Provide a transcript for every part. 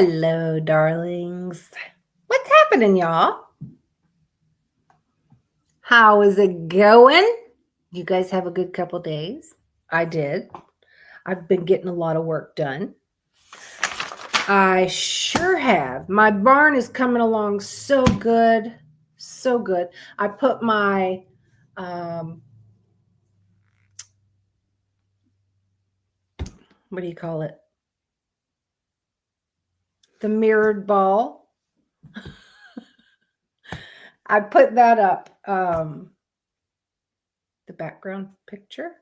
Hello, darlings. What's happening, y'all? How is it going? You guys have a good couple days? I did. I've been getting a lot of work done. I sure have. My barn is coming along so good. So good. I put my what do you call it? The mirrored ball. I put that up. The background picture.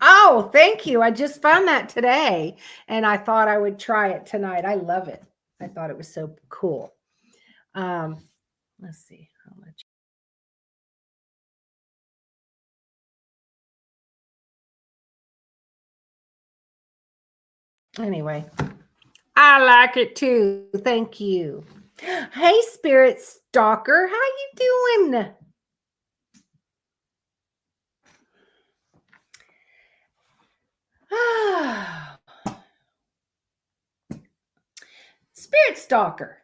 Oh, thank you. I just found that today and I thought I would try it tonight. I love it. I thought it was so cool. Let's see how much. Anyway, I like it too. Thank you. Hey, Spirit Stalker. How you doing? Spirit Stalker.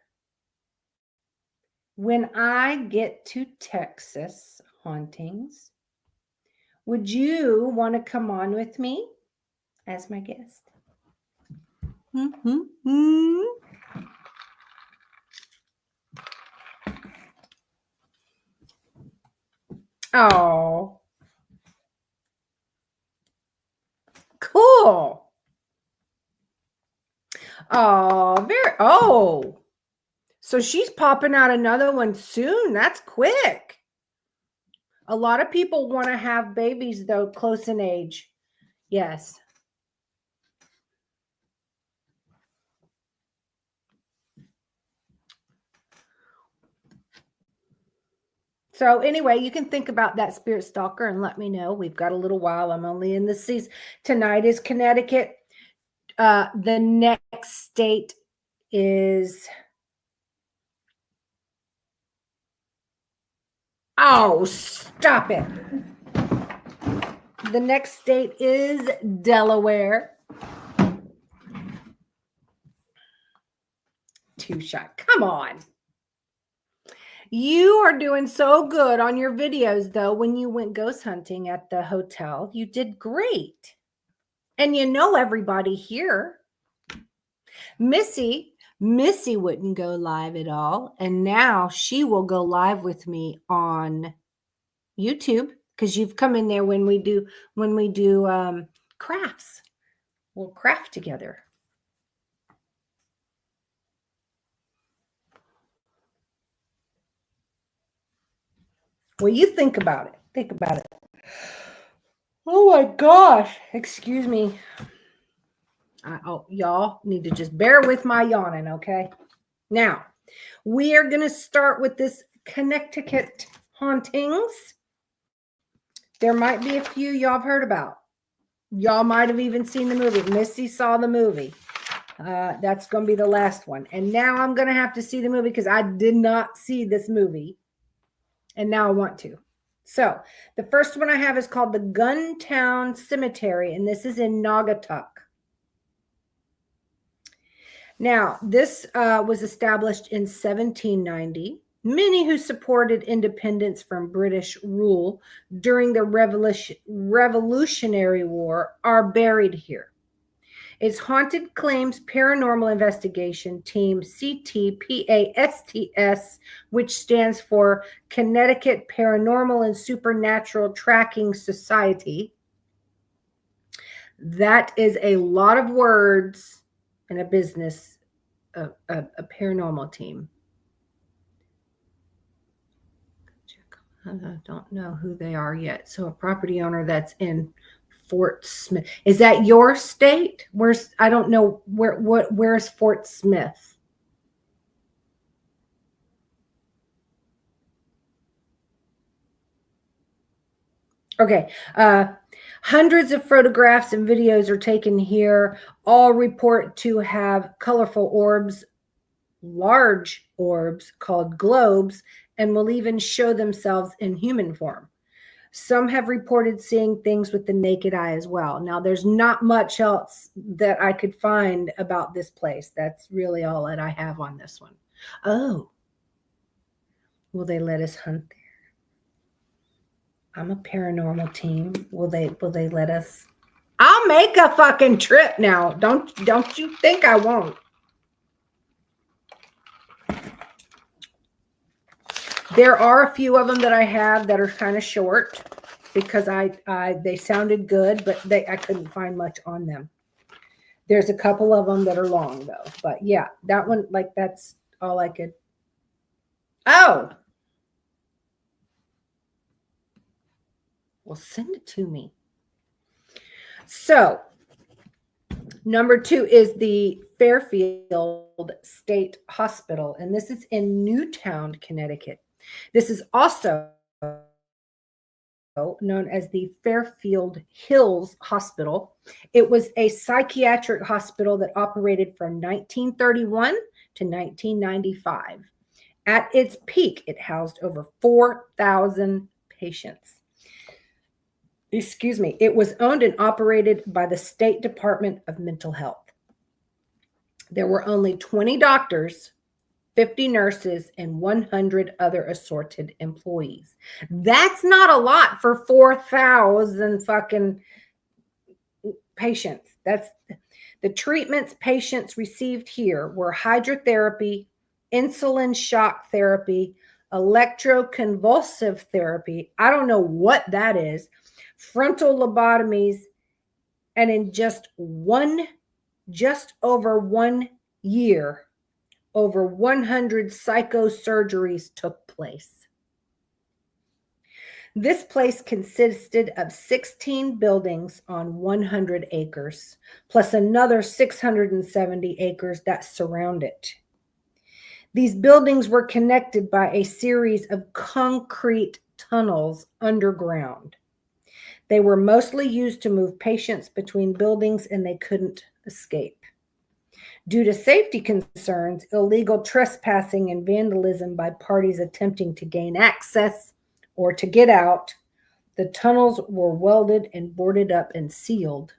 When I get to Texas Hauntings, would you want to come on with me as my guest? Oh, cool. Oh, so she's popping out another one soon. That's quick. A lot of people want to have babies, though, close in age. Yes. So anyway, you can think about that, Spirit Stalker, and let me know. We've got a little while. I'm only in the season. Tonight is Connecticut. The next state is... Oh, stop it. The next state is Delaware. Two shot. Come on. You are doing so good on your videos, though. When you went ghost hunting at the hotel, you did great. And you know everybody here. Missy wouldn't go live at all. And now she will go live with me on YouTube because you've come in there when we do crafts. We'll craft together. Well, you think about it. Think about it. Oh my gosh. Excuse me. Y'all need to just bear with my yawning, okay? Now, we are going to start with this Connecticut Hauntings. There might be a few y'all have heard about. Y'all might have even seen the movie. Missy saw the movie. That's going to be the last one. And now I'm going to have to see the movie because I did not see this movie. And now I want to. So the first one I have is called the Guntown Cemetery. And this is in Naugatuck. Now, this was established in 1790. Many who supported independence from British rule during the Revolutionary War are buried here. Its Haunted Claims Paranormal Investigation Team, CTPASTS, which stands for Connecticut Paranormal and Supernatural Tracking Society. That is a lot of words in a business, a paranormal team. I don't know who they are yet. So a property owner that's in Fort Smith. Is that your state? I don't know where's Fort Smith? Okay. Hundreds of photographs and videos are taken here. All report to have colorful orbs, large orbs called globes, and will even show themselves in human form. Some have reported seeing things with the naked eye as well. Now, there's not much else that I could find about this place. That's really all that I have on this one. Oh, will they let us hunt there? I'm a paranormal team. Will they let us? I'll make a fucking trip now. Don't you think I won't? There are a few of them that I have that are kind of short because they sounded good, but I couldn't find much on them. There's a couple of them that are long though, but yeah, that one, like, that's all I could. Oh, well, send it to me. So number 2 is the Fairfield State Hospital, and this is in Newtown, Connecticut. This is also known as the Fairfield Hills Hospital. It was a psychiatric hospital that operated from 1931 to 1995. At its peak, it housed over 4,000 patients. Excuse me. It was owned and operated by the State Department of Mental Health. There were only 20 doctors, 50 nurses, and 100 other assorted employees. That's not a lot for 4,000 fucking patients. That's the treatments patients received here were hydrotherapy, insulin shock therapy, electroconvulsive therapy. I don't know what that is. Frontal lobotomies, and in just over 1 year, over 100 psychosurgeries took place. This place consisted of 16 buildings on 100 acres, plus another 670 acres that surround it. These buildings were connected by a series of concrete tunnels underground. They were mostly used to move patients between buildings, and they couldn't escape. Due to safety concerns, illegal trespassing and vandalism by parties attempting to gain access or to get out, the tunnels were welded and boarded up and sealed.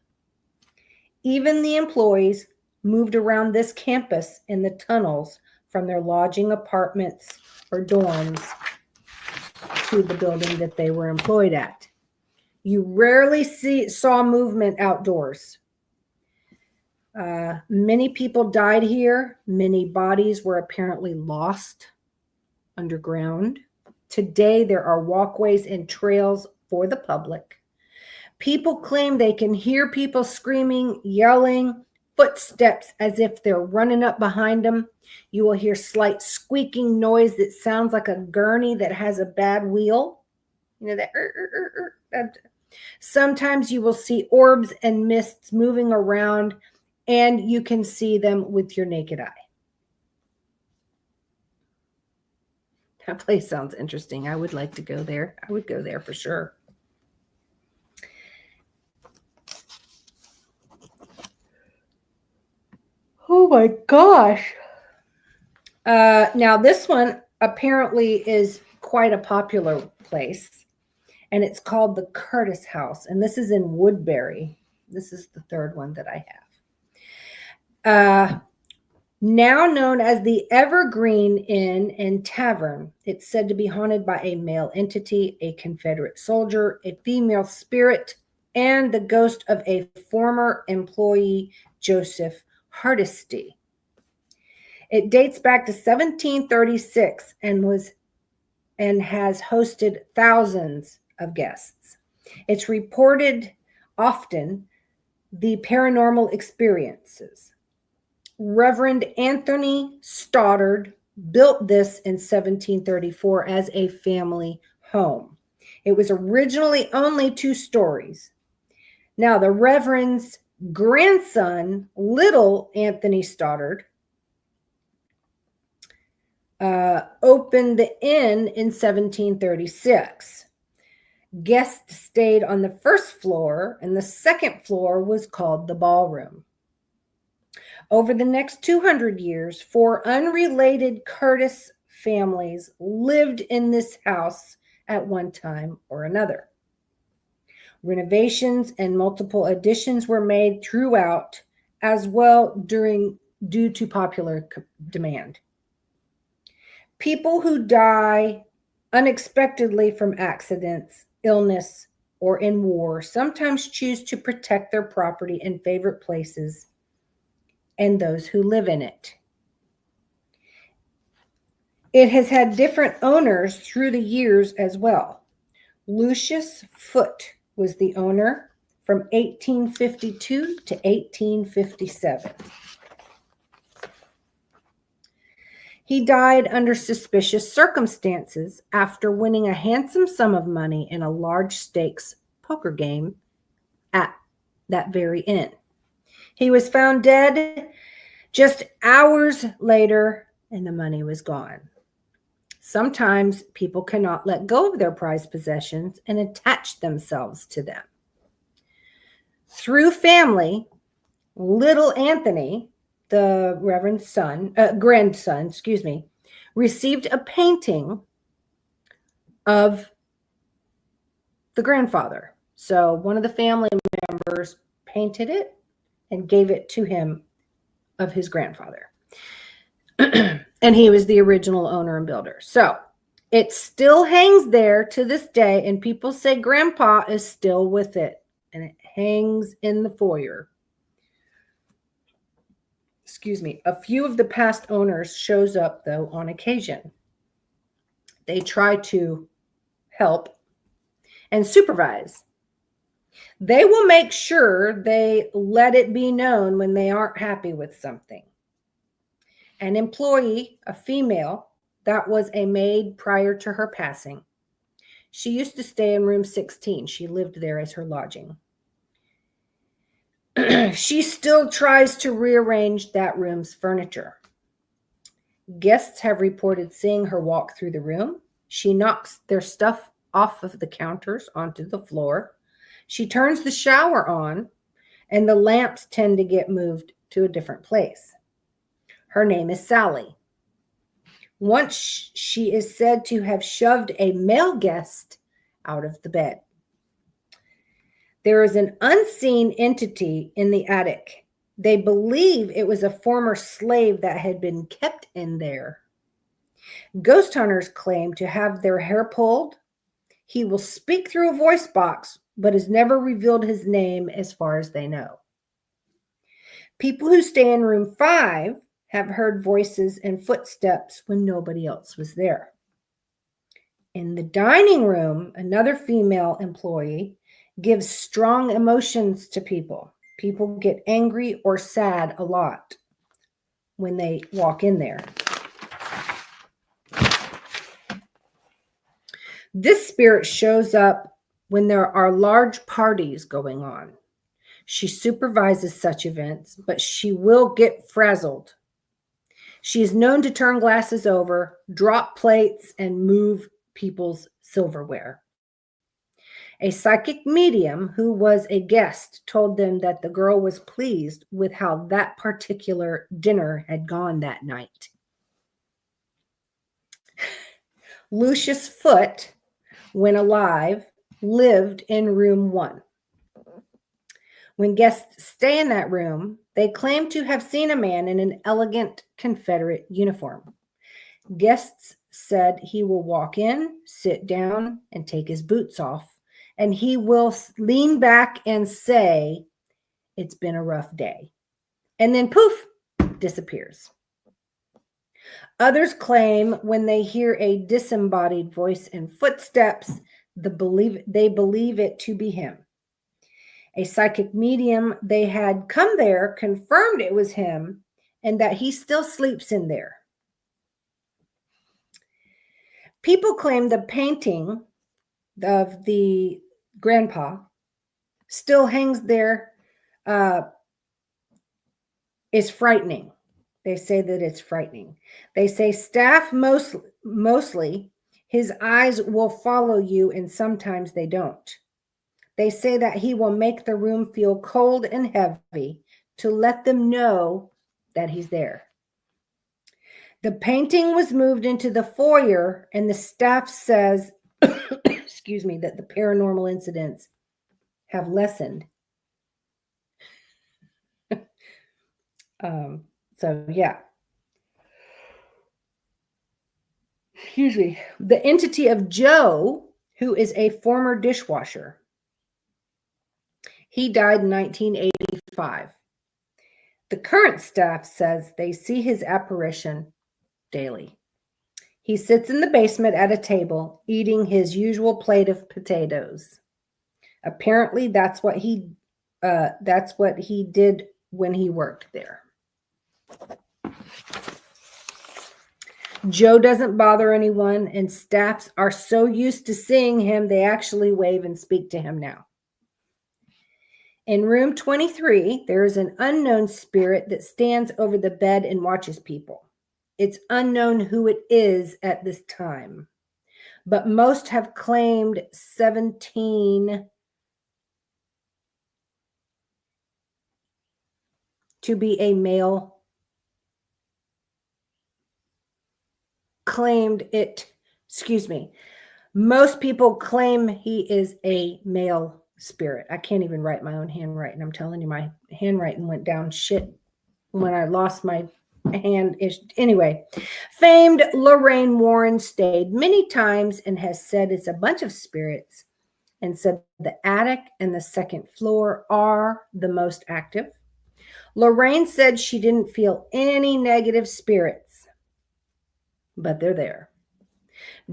Even the employees moved around this campus in the tunnels from their lodging apartments or dorms to the building that they were employed at. You rarely saw movement outdoors. Many people died here. Many bodies were apparently lost underground. Today, there are walkways and trails for the public. People claim they can hear people screaming, yelling, footsteps as if they're running up behind them. You will hear slight squeaking noise that sounds like a gurney that has a bad wheel. You know, that. Sometimes you will see orbs and mists moving around, and you can see them with your naked eye. That place sounds interesting. I would like to go there. I would go there for sure. Oh my gosh. Now this one apparently is quite a popular place, and it's called the Curtis House, and this is in Woodbury. This is the third one that I have. Now known as the Evergreen Inn and Tavern, it's said to be haunted by a male entity, a Confederate soldier, a female spirit, and the ghost of a former employee, Joseph Hardesty. It dates back to 1736 and has hosted thousands of guests. It's reported often the paranormal experiences. Reverend Anthony Stoddard built this in 1734 as a family home. It was originally only 2 stories. Now, the Reverend's grandson, little Anthony Stoddard, opened the inn in 1736. Guests stayed on the first floor, and the second floor was called the ballroom. Over the next 200 years, 4 unrelated Curtis families lived in this house at one time or another. Renovations and multiple additions were made throughout as well due to popular demand. People who die unexpectedly from accidents, illness, or in war sometimes choose to protect their property and favorite places and those who live in it. It has had different owners through the years as well. Lucius Foote was the owner from 1852 to 1857. He died under suspicious circumstances after winning a handsome sum of money in a large stakes poker game at that very inn. He was found dead just hours later, and the money was gone. Sometimes people cannot let go of their prized possessions and attach themselves to them. Through family, little Anthony, the grandson, received a painting of the grandfather. So one of the family members painted it and gave it to him of his grandfather. And he was the original owner and builder. So it still hangs there to this day, and people say Grandpa is still with it, and it hangs in the foyer. A few of the past owners shows up, though, on occasion. They try to help and supervise. They will make sure they let it be known when they aren't happy with something. An employee, a female, that was a maid prior to her passing. She used to stay in room 16. She lived there as her lodging. She still tries to rearrange that room's furniture. Guests have reported seeing her walk through the room. She knocks their stuff off of the counters onto the floor. She turns the shower on, and the lamps tend to get moved to a different place. Her name is Sally. Once she is said to have shoved a male guest out of the bed. There is an unseen entity in the attic. They believe it was a former slave that had been kept in there. Ghost hunters claim to have their hair pulled. He will speak through a voice box, but has never revealed his name as far as they know. People who stay in room 5 have heard voices and footsteps when nobody else was there. In the dining room, another female employee gives strong emotions to people. People get angry or sad a lot when they walk in there. This spirit shows up when there are large parties going on. She supervises such events, but she will get frazzled. She is known to turn glasses over, drop plates, and move people's silverware. A psychic medium who was a guest told them that the girl was pleased with how that particular dinner had gone that night. Lucius Foote, when alive, lived in room 1. When guests stay in that room, they claim to have seen a man in an elegant Confederate uniform. Guests said he will walk in, sit down, and take his boots off, and he will lean back and say, "It's been a rough day." And then poof, disappears. Others claim when they hear a disembodied voice and footsteps, they believe it to be him. A psychic medium they had come there confirmed it was him and that he still sleeps in there. People claim the painting of the grandpa still hangs there, is frightening. They say that it's frightening. They say staff mostly, his eyes will follow you and sometimes they don't. They say that he will make the room feel cold and heavy to let them know that he's there. The painting was moved into the foyer, and the staff says, that the paranormal incidents have lessened. So yeah. Excuse me. The entity of Joe, who is a former dishwasher. He died in 1985. The current staff says they see his apparition daily. He sits in the basement at a table eating his usual plate of potatoes. Apparently that's what he did when he worked there. Joe doesn't bother anyone, and staffs are so used to seeing him they actually wave and speak to him now. In room 23, there is an unknown spirit that stands over the bed and watches people. It's unknown who it is at this time, but most have claimed 17 to be a male. Most people claim he is a male spirit. I can't even write my own handwriting. I'm telling you, my handwriting went down shit when I lost my hand. Anyway, famed Lorraine Warren stayed many times and has said it's a bunch of spirits, and said the attic and the second floor are the most active. Lorraine said she didn't feel any negative spirits, but they're there.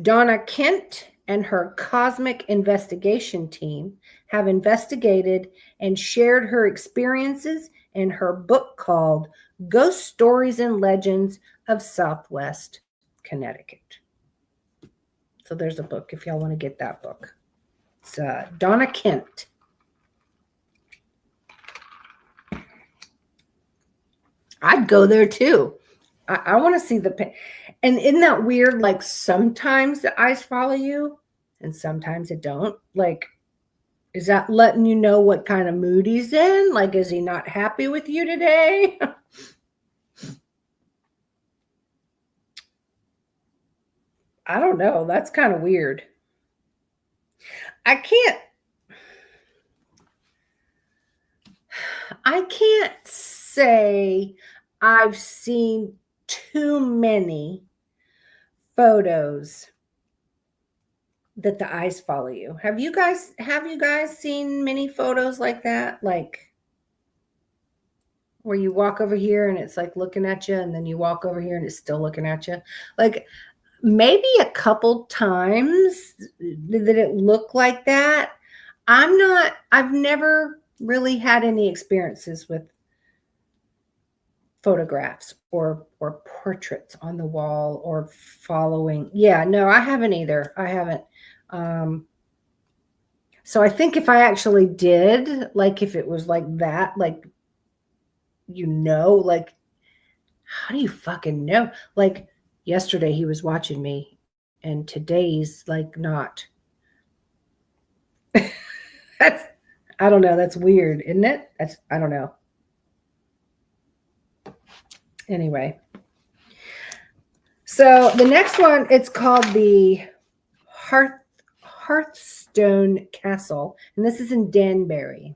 Donna Kent and her cosmic investigation team have investigated and shared her experiences in her book called Ghost Stories and Legends of Southwest Connecticut. So there's a book if y'all want to get that book. It's Donna Kent. I'd go there too. I want to see and isn't that weird? Like sometimes the eyes follow you and sometimes it don't. Like, is that letting you know what kind of mood he's in? Like, is he not happy with you today? I don't know. That's kind of weird. I can't say I've seen too many photos that the eyes follow you. Have you guys seen many photos like that? Like where you walk over here and it's like looking at you, and then you walk over here and it's still looking at you. Like maybe a couple times that it looked like that. I've never really had any experiences with photographs or portraits on the wall or following. Yeah, no, I haven't either. I haven't. So I think if I actually did, like if it was like that, like, like, how do you fucking know? Like yesterday he was watching me and today's like not. I don't know. That's weird, isn't it? I don't know. Anyway. So the next one, it's called the Hearthstone Castle, and this is in Danbury.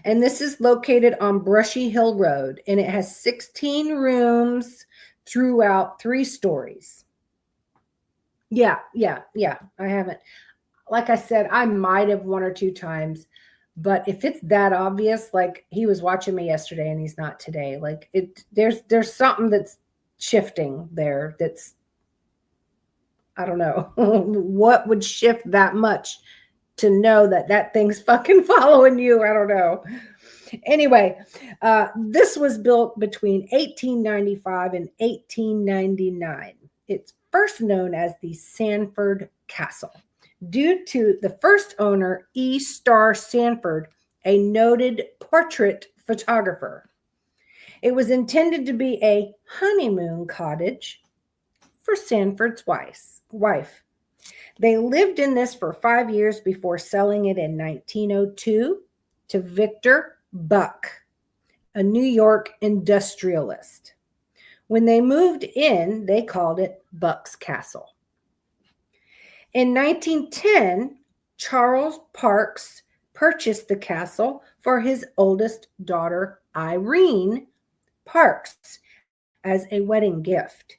And this is located on Brushy Hill Road, and it has 16 rooms throughout 3 stories. Yeah. I haven't. Like I said, I might have 1 or 2 times, but if it's that obvious, like he was watching me yesterday and he's not today, like there's something that's shifting there. That's, I don't know what would shift that much to know that thing's fucking following you. I don't know. Anyway, this was built between 1895 and 1899. It's first known as the Sanford Castle, due to the first owner, E. Starr Sanford, a noted portrait photographer. It was intended to be a honeymoon cottage for Sanford's wife. They lived in this for 5 years before selling it in 1902 to Victor Buck, a New York industrialist. When they moved in, they called it Buck's Castle. In 1910, Charles Parks purchased the castle for his oldest daughter, Irene Parks, as a wedding gift.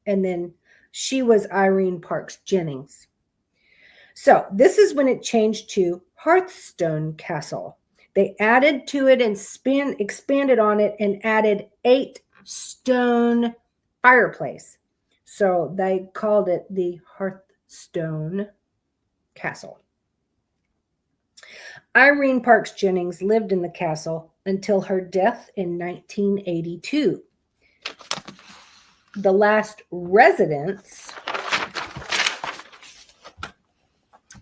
And then she was Irene Parks Jennings. So this is when it changed to Hearthstone Castle. They added to it and expanded on it and added 8 stone fireplace. So they called it the Hearthstone Castle. Irene Parks Jennings lived in the castle until her death in 1982. The last residents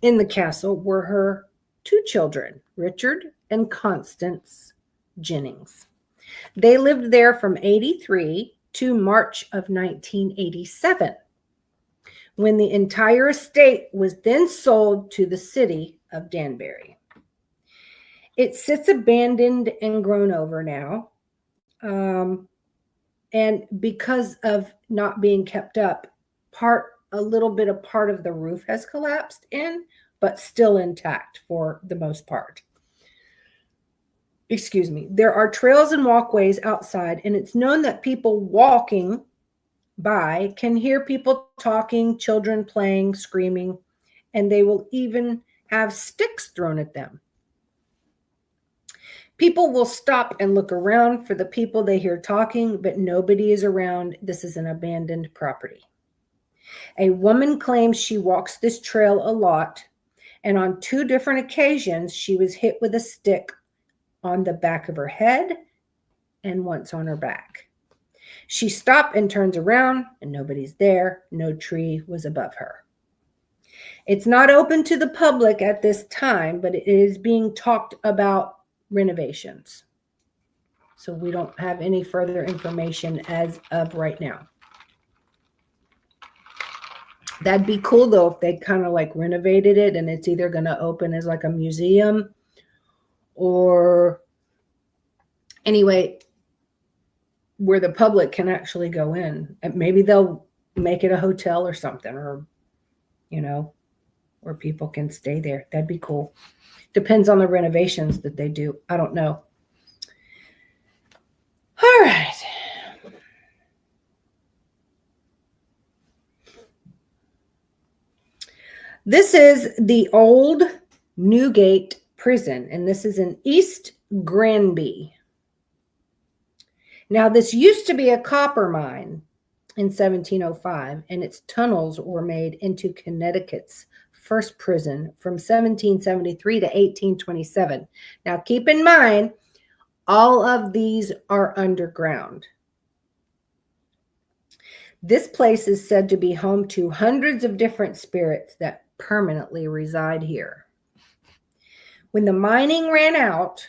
in the castle were her 2 children, Richard and Constance Jennings. They lived there from 83 to March of 1987, when the entire estate was then sold to the city of Danbury. It sits abandoned and grown over now. And because of not being kept up, a little bit of part of the roof has collapsed in, but still intact for the most part. Excuse me. There are trails and walkways outside, and it's known that people walking by can hear people talking, children playing, screaming, and they will even have sticks thrown at them. People will stop and look around for the people they hear talking, but nobody is around. This is an abandoned property. A woman claims she walks this trail a lot, and on 2 different occasions, she was hit with a stick on the back of her head and once on her back. She stopped and turns around, and nobody's there. No tree was above her. It's not open to the public at this time, but it is being talked about renovations. So we don't have any further information as of right now. That'd be cool though if they kind of like renovated it and it's either going to open as like a museum or anyway where the public can actually go in. And maybe they'll make it a hotel or something, or where people can stay there. That'd be cool. Depends on the renovations that they do. I don't know. All right. This is the old Newgate prison, and this is in East Granby. Now, this used to be a copper mine in 1705, and its tunnels were made into Connecticut's first prison from 1773 to 1827. Now, keep in mind, all of these are underground. This place is said to be home to hundreds of different spirits that permanently reside here. When the mining ran out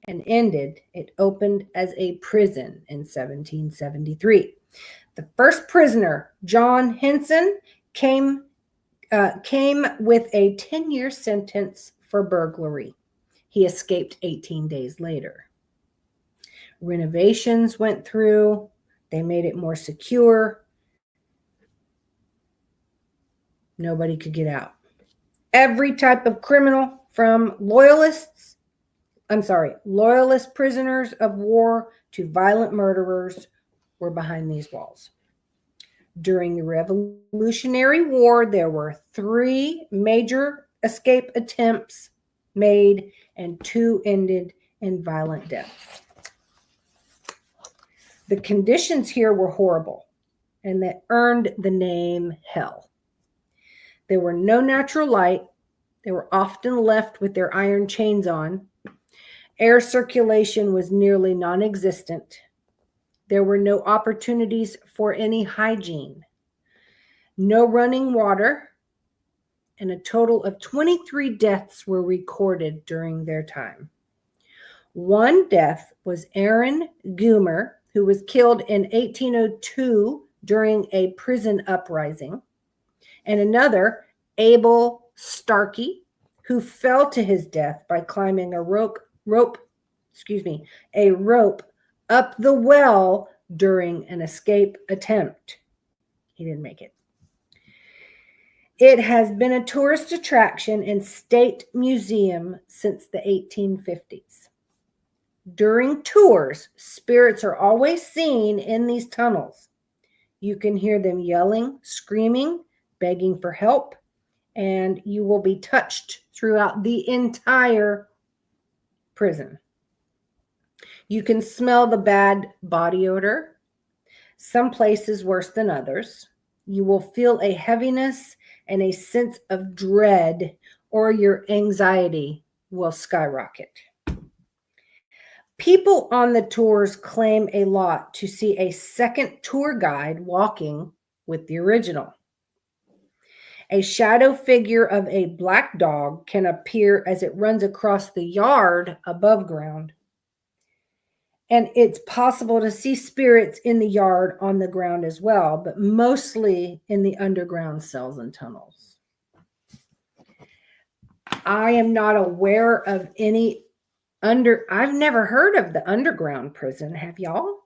and ended, it opened as a prison in 1773. The first prisoner, John Henson, came with a 10-year sentence for burglary. He escaped 18 days later. Renovations went through. They made it more secure. Nobody could get out. Every type of criminal, from loyalist prisoners of war to violent murderers, were behind these walls. During the Revolutionary War, there were 3 major escape attempts made, and 2 ended in violent deaths. The conditions here were horrible, and that earned the name Hell. There were no natural light. They were often left with their iron chains on. Air circulation was nearly non-existent. There were no opportunities for any hygiene, no running water, and a total of 23 deaths were recorded during their time. One death was Aaron Goomer, who was killed in 1802 during a prison uprising, and another, Abel Starkey, who fell to his death by climbing a rope up the well during an escape attempt. He didn't make it. It has been a tourist attraction and state museum since the 1850s. During tours, spirits are always seen in these tunnels. You can hear them yelling, screaming, begging for help, and you will be touched throughout the entire prison. You can smell the bad body odor, some places worse than others. You will feel a heaviness and a sense of dread, or your anxiety will skyrocket. People on the tours claim a lot to see a second tour guide walking with the original. A shadow figure of a black dog can appear as it runs across the yard above ground. And it's possible to see spirits in the yard on the ground as well, but mostly in the underground cells and tunnels. I am not aware of any I've never heard of the underground prison. Have y'all?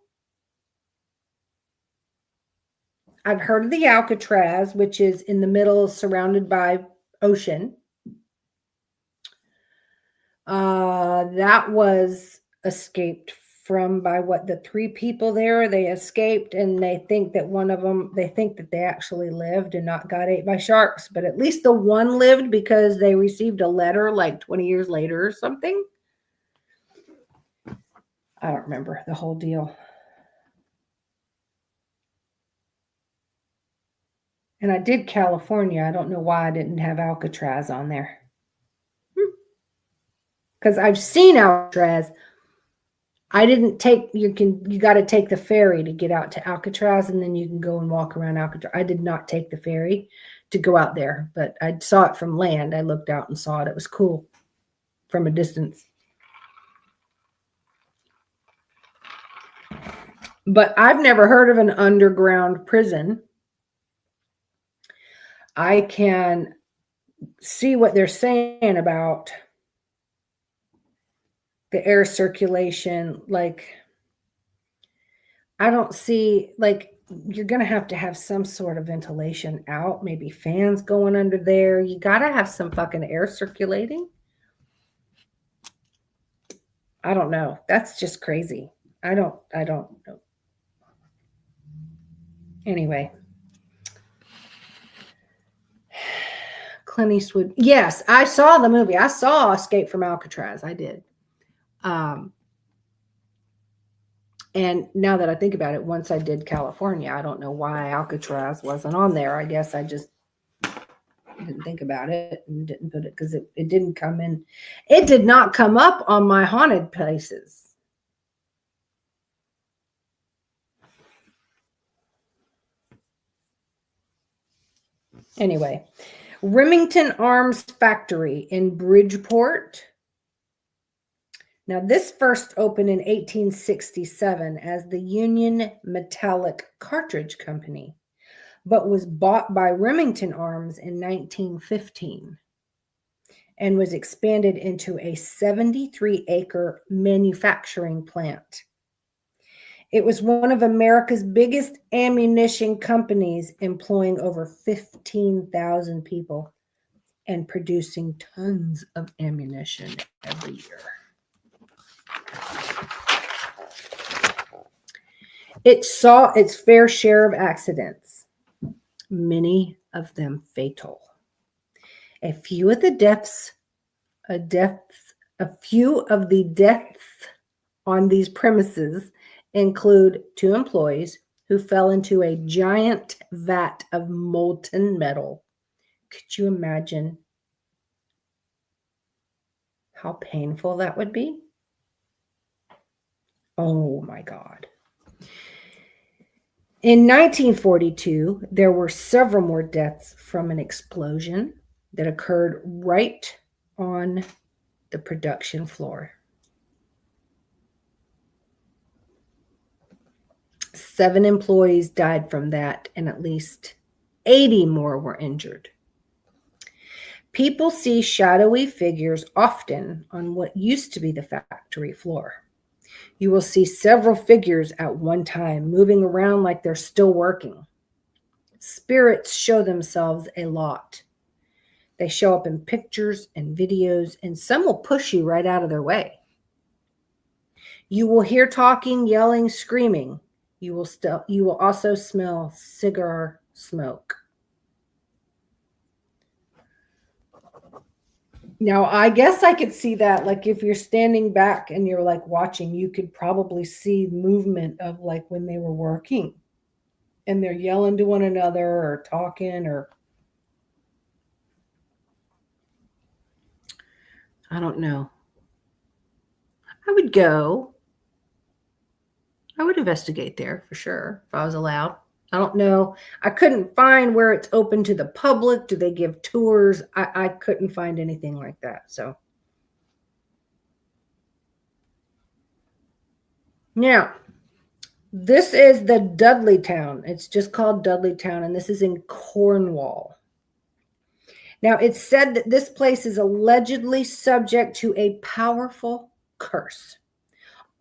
I've heard of the Alcatraz, which is in the middle, surrounded by ocean. That was escaped from by the three people there. They escaped, and they think that they think that they actually lived and not got ate by sharks. But at least the one lived because they received a letter like 20 years later or something. I don't remember the whole deal. And I did California. I don't know why I didn't have Alcatraz on there. Because I've seen Alcatraz. I didn't take, you got to take the ferry to get out to Alcatraz, and then you can go and walk around Alcatraz. I did not take the ferry to go out there, but I saw it from land. I looked out and saw it. It was cool from a distance. But I've never heard of an underground prison. I can see what they're saying about the air circulation. Like, I don't see, like, you're going to have some sort of ventilation out, maybe fans going under there. You got to have some fucking air circulating. I don't know. That's just crazy. I don't know. Anyway. Clint Eastwood. Yes, I saw the movie. I saw Escape from Alcatraz. I did. And now that I think about it, once I did California, I don't know why Alcatraz wasn't on there. I guess I just didn't think about it and didn't put it because it didn't come in. It did not come up on my haunted places. Anyway, Remington Arms Factory in Bridgeport. Now, this first opened in 1867 as the Union Metallic Cartridge Company, but was bought by Remington Arms in 1915 and was expanded into a 73-acre manufacturing plant. It was one of America's biggest ammunition companies, employing over 15,000 people and producing tons of ammunition every year. It saw its fair share of accidents, many of them fatal. A few of the deaths on these premises include 2 employees who fell into a giant vat of molten metal. Could you imagine how painful that would be? Oh my God. In 1942, there were several more deaths from an explosion that occurred right on the production floor. 7 employees died from that, and at least 80 more were injured. People see shadowy figures often on what used to be the factory floor. You will see several figures at one time moving around like they're still working. Spirits show themselves a lot. They show up in pictures and videos, and some will push you right out of their way. You will hear talking, yelling, screaming. You will also smell cigar smoke. Now, I guess I could see that. Like if you're standing back and you're like watching, you could probably see movement of like when they were working and they're yelling to one another or talking, or I don't know. I would go. I would investigate there for sure if I was allowed. I don't know. I couldn't find where it's open to the public. Do they give tours? I couldn't find anything like that. So now, this is the Dudley Town. It's just called Dudley Town, and this is in Cornwall. Now, it's said that this place is allegedly subject to a powerful curse.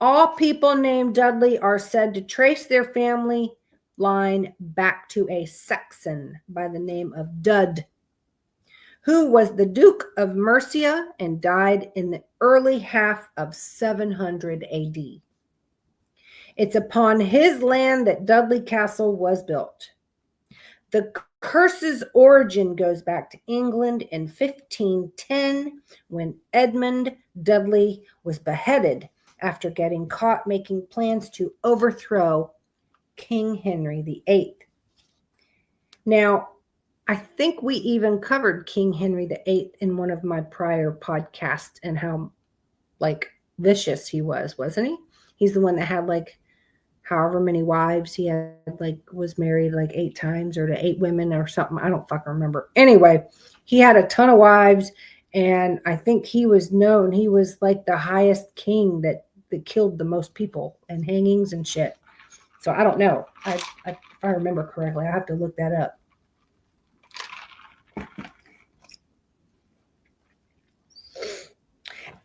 All people named Dudley are said to trace their family line back to a Saxon by the name of Dud, who was the Duke of Mercia and died in the early half of 700 AD. It's upon his land that Dudley Castle was built. The curse's origin goes back to England in 1510 when Edmund Dudley was beheaded after getting caught making plans to overthrow King Henry VIII. Now, I think we even covered King Henry VIII in one of my prior podcasts and how like vicious he was, wasn't he? He's the one that had like however many wives he had, like was married like 8 times or to 8 women or something. I don't fucking remember. Anyway, he had a ton of wives, and I think he was known. He was like the highest king that killed the most people and hangings and shit. So I don't know. If I remember correctly, I have to look that up.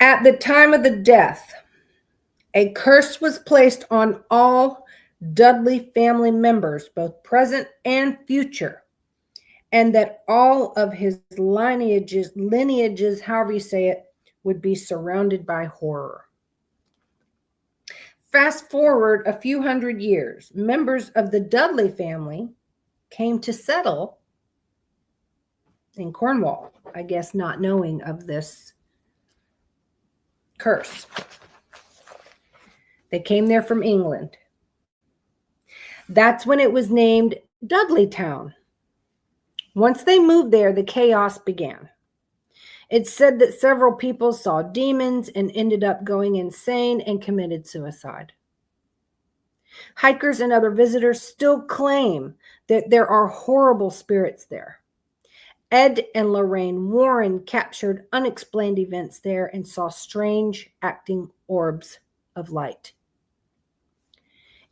At the time of the death, a curse was placed on all Dudley family members, both present and future, and that all of his lineages, however you say it, would be surrounded by horror. Fast forward a few hundred years, members of the Dudley family came to settle in Cornwall, I guess not knowing of this curse. They came there from England. That's when it was named Dudley Town. Once they moved there, the chaos began. It's said that several people saw demons and ended up going insane and committed suicide. Hikers and other visitors still claim that there are horrible spirits there. Ed and Lorraine Warren captured unexplained events there and saw strange acting orbs of light.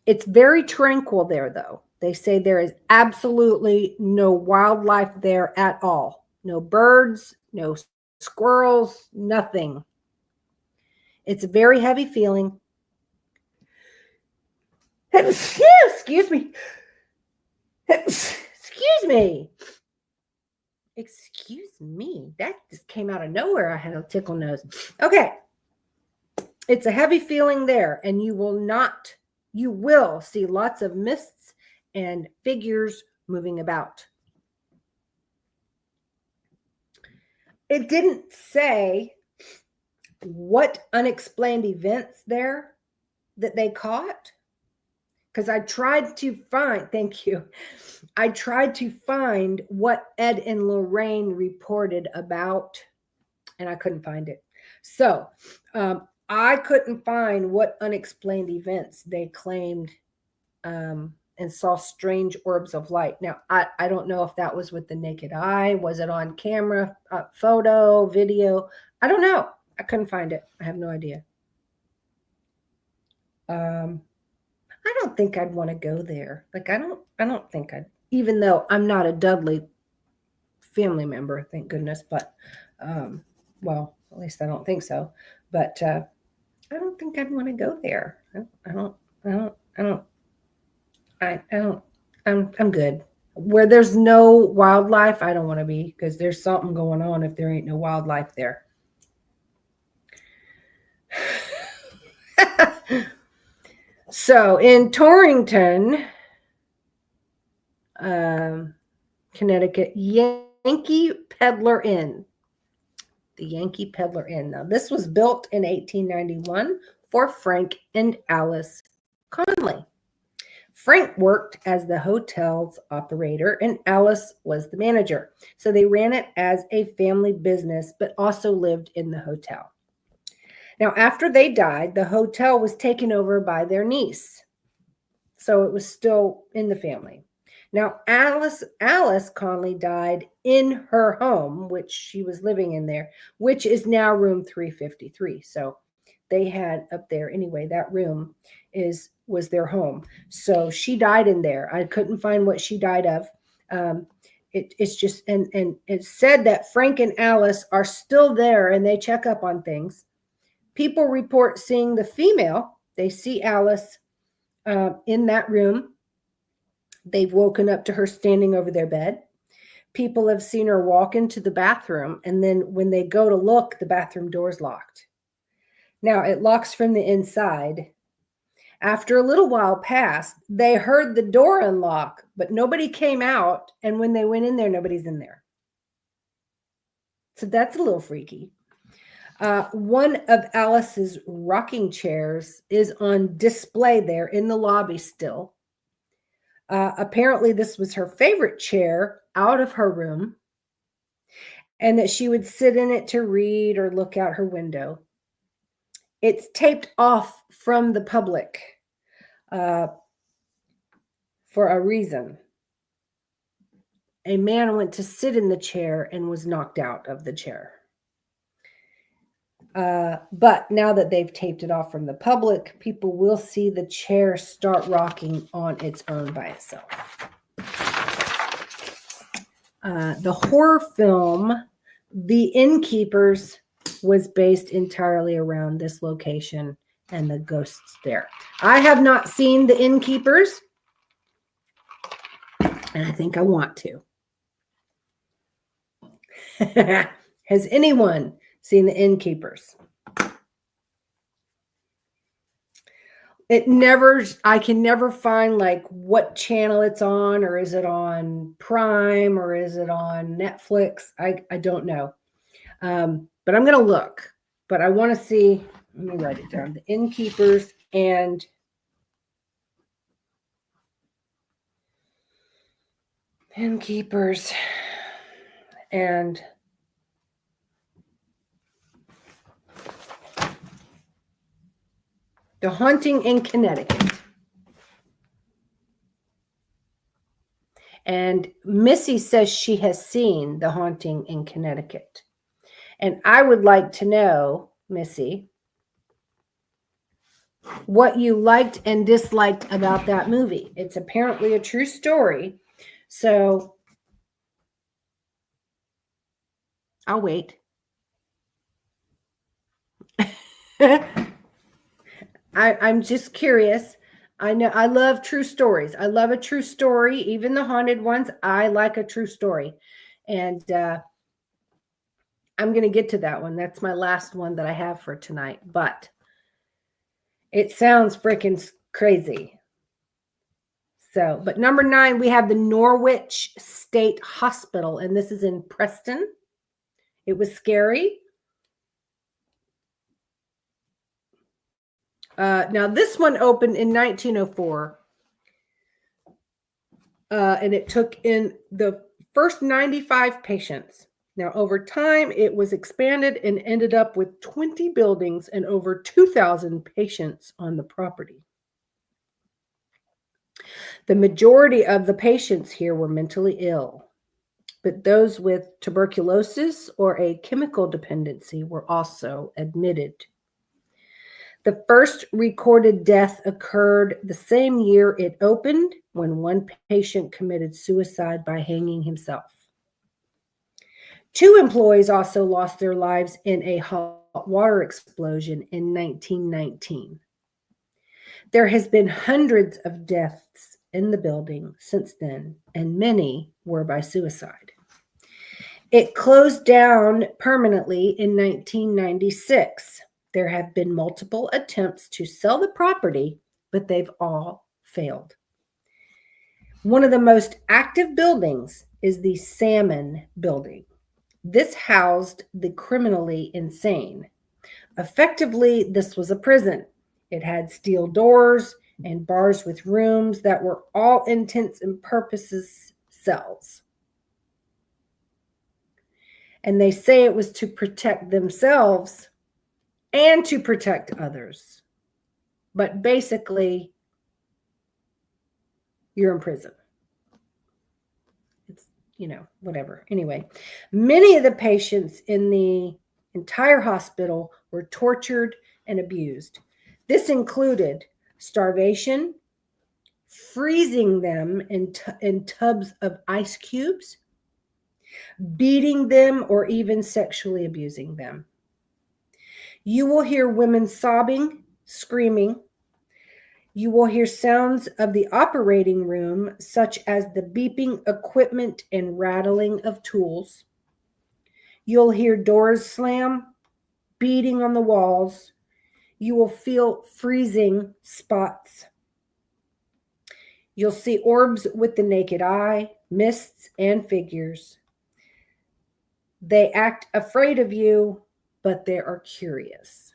It's very tranquil there, though. They say there is absolutely no wildlife there at all. No birds, no squirrels, nothing. It's a very heavy feeling. Excuse me. Excuse me. Excuse me. That just came out of nowhere. I had a tickle nose. Okay. It's a heavy feeling there, and you will see lots of mists and figures moving about. It didn't say what unexplained events there that they caught, because I tried to find, thank you, I tried to find what Ed and Lorraine reported about, and I couldn't find it. So I couldn't find what unexplained events they claimed and saw strange orbs of light. Now, I don't know if that was with the naked eye. Was it on camera, photo, video? I don't know. I couldn't find it. I have no idea. I don't think I'd want to go there. Like, I don't think I'd, even though I'm not a Dudley family member, thank goodness, but, well, at least I don't think so. But I don't think I'd want to go there. I'm good. Where there's no wildlife, I don't want to be, because there's something going on if there ain't no wildlife there. So in Torrington, Connecticut, Yankee Peddler Inn. The Yankee Peddler Inn. Now, this was built in 1891 for Frank and Alice Conley. Frank worked as the hotel's operator and Alice was the manager. So they ran it as a family business, but also lived in the hotel. Now, after they died, the hotel was taken over by their niece. So it was still in the family. Now, Alice Conley died in her home, which she was living in there, which is now room 353. So they had up there anyway, that room was their home. So she died in there. I couldn't find what she died of. It's just, and it's said that Frank and Alice are still there and they check up on things. People report seeing the female. They see Alice in that room. They've woken up to her standing over their bed. People have seen her walk into the bathroom, and then when they go to look, the bathroom door's locked. Now, it locks from the inside. After a little while passed, they heard the door unlock, but nobody came out, and when they went in there, nobody's in there. So that's a little freaky. One of Alice's rocking chairs is on display there in the lobby still. Apparently, this was her favorite chair out of her room, and that she would sit in it to read or look out her window. It's taped off from the public for a reason. A man went to sit in the chair and was knocked out of the chair. But now that they've taped it off from the public, people will see the chair start rocking on its own by itself. The horror film, The Innkeepers, was based entirely around this location and the ghosts there. I have not seen The Innkeepers, and I think I want to. Has anyone seen The Innkeepers? I can never find like what channel it's on, or is it on Prime, or is it on Netflix? I don't know. But I'm going to look, but I want to see, let me write it down. The Innkeepers and The Haunting in Connecticut. And Missy says she has seen The Haunting in Connecticut. And I would like to know, Missy, what you liked and disliked about that movie. It's apparently a true story. So I'll wait. I'm just curious. I know I love true stories. I love a true story. Even the haunted ones, I like a true story. And I'm going to get to that one. That's my last one that I have for tonight. But it sounds freaking crazy. So, but number 9, we have the Norwich State Hospital, and this is in Preston. It was scary. Now, this one opened in 1904, and it took in the first 95 patients. Now, over time, it was expanded and ended up with 20 buildings and over 2,000 patients on the property. The majority of the patients here were mentally ill, but those with tuberculosis or a chemical dependency were also admitted. The first recorded death occurred the same year it opened, when one patient committed suicide by hanging himself. 2 employees also lost their lives in a hot water explosion in 1919. There has been hundreds of deaths in the building since then, and many were by suicide. It closed down permanently in 1996. There have been multiple attempts to sell the property, but they've all failed. One of the most active buildings is the Salmon Building. This housed the criminally insane. Effectively, this was a prison. It had steel doors and bars with rooms that were all intents and purposes cells. And they say it was to protect themselves and to protect others. But basically, you're in prison. It's, whatever. Anyway, many of the patients in the entire hospital were tortured and abused. This included starvation, freezing them in tubs of ice cubes, beating them, or even sexually abusing them. You will hear women sobbing, screaming. You will hear sounds of the operating room, such as the beeping equipment and rattling of tools. You'll hear doors slam, beating on the walls. You will feel freezing spots. You'll see orbs with the naked eye, mists, and figures. They act afraid of you, but they are curious.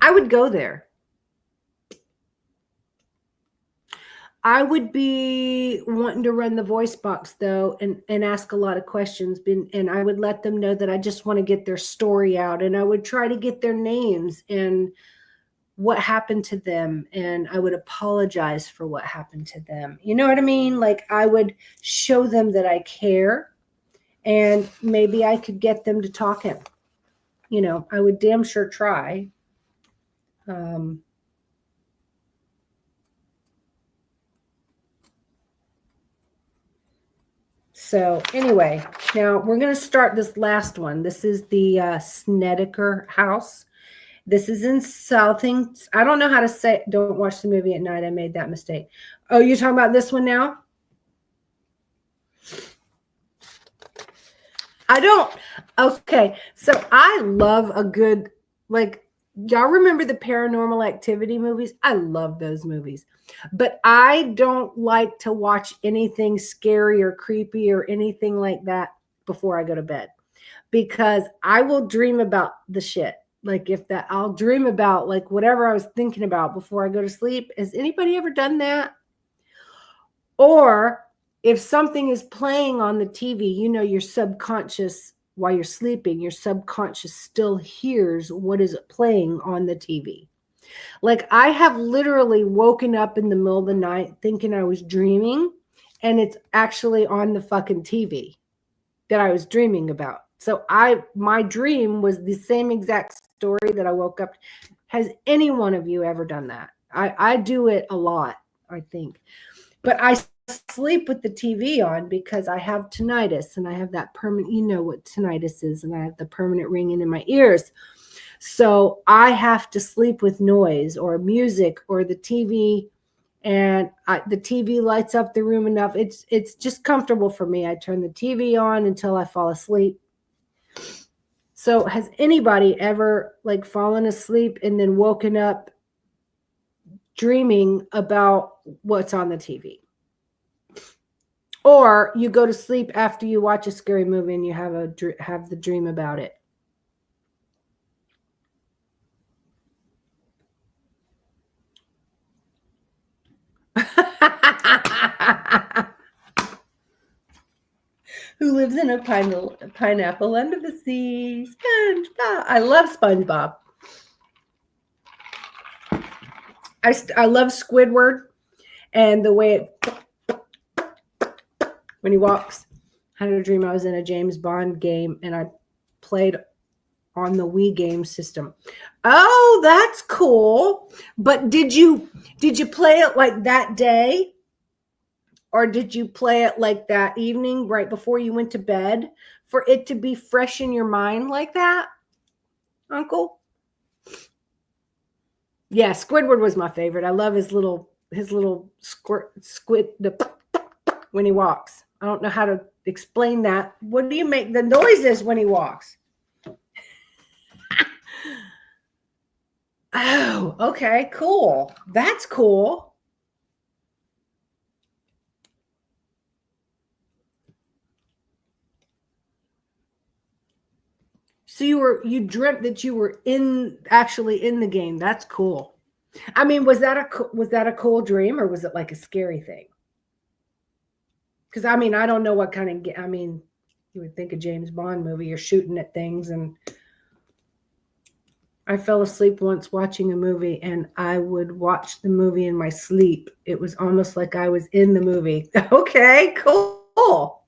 I would go there. I would be wanting to run the voice box, though, and ask a lot of questions. And I would let them know that I just want to get their story out. And I would try to get their names and what happened to them. And I would apologize for what happened to them. You know what I mean? Like, I would show them that I care. And maybe I could get them to talk him. I would damn sure try. So anyway, now we're going to start this last one. This is the Snedeker House. This is in Southing. I don't know how to say. Don't watch the movie at night. I made that mistake. Oh, you're talking about this one now? I don't. Okay. So I love a good, y'all remember the Paranormal Activity movies? I love those movies. But I don't like to watch anything scary or creepy or anything like that before I go to bed, because I will dream about the shit. I'll dream about whatever I was thinking about before I go to sleep. Has anybody ever done that? Or if something is playing on the TV, your subconscious, while you're sleeping, your subconscious still hears what is playing on the TV. I have literally woken up in the middle of the night thinking I was dreaming, and it's actually on the fucking TV that I was dreaming about. So my dream was the same exact story that I woke up. Has any one of you ever done that? I do it a lot, I think. But I sleep with the TV on because I have tinnitus, and I have that permanent, what tinnitus is, and I have the permanent ringing in my ears. So I have to sleep with noise or music or the TV, and the TV lights up the room enough. It's just comfortable for me. I turn the TV on until I fall asleep. So has anybody ever fallen asleep and then woken up dreaming about what's on the TV? Or you go to sleep after you watch a scary movie and you have the dream about it? Who lives in a pineapple under the sea? SpongeBob. I love SpongeBob. I love Squidward and the way when he walks. I had a dream I was in a James Bond game and I played on the Wii game system. Oh, that's cool. But did you play it like that day? Or did you play it like that evening right before you went to bed for it to be fresh in your mind like that, Uncle? Yeah, Squidward was my favorite. I love his little squid when he walks. I don't know how to explain that. What do you make the noises when he walks? Oh, okay, cool. That's cool. So you dreamt that you were actually in the game. That's cool. I mean, was that a cool dream, or was it like a scary thing? Because I mean, I don't know what kind of I mean, you would think a James Bond movie, you're shooting at things. And I fell asleep once watching a movie, and I would watch the movie in my sleep. It was almost like I was in the movie. Okay, cool.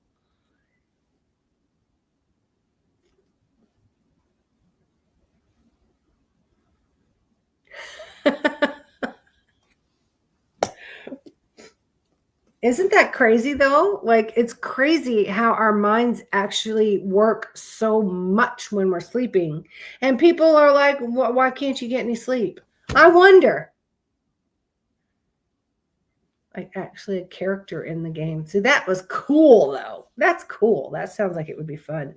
Isn't that crazy though? Like, it's crazy how our minds actually work so much when we're sleeping. And people are like, why can't you get any sleep? I wonder. Like, actually a character in the game. So that was cool though. That's cool. That sounds like it would be fun.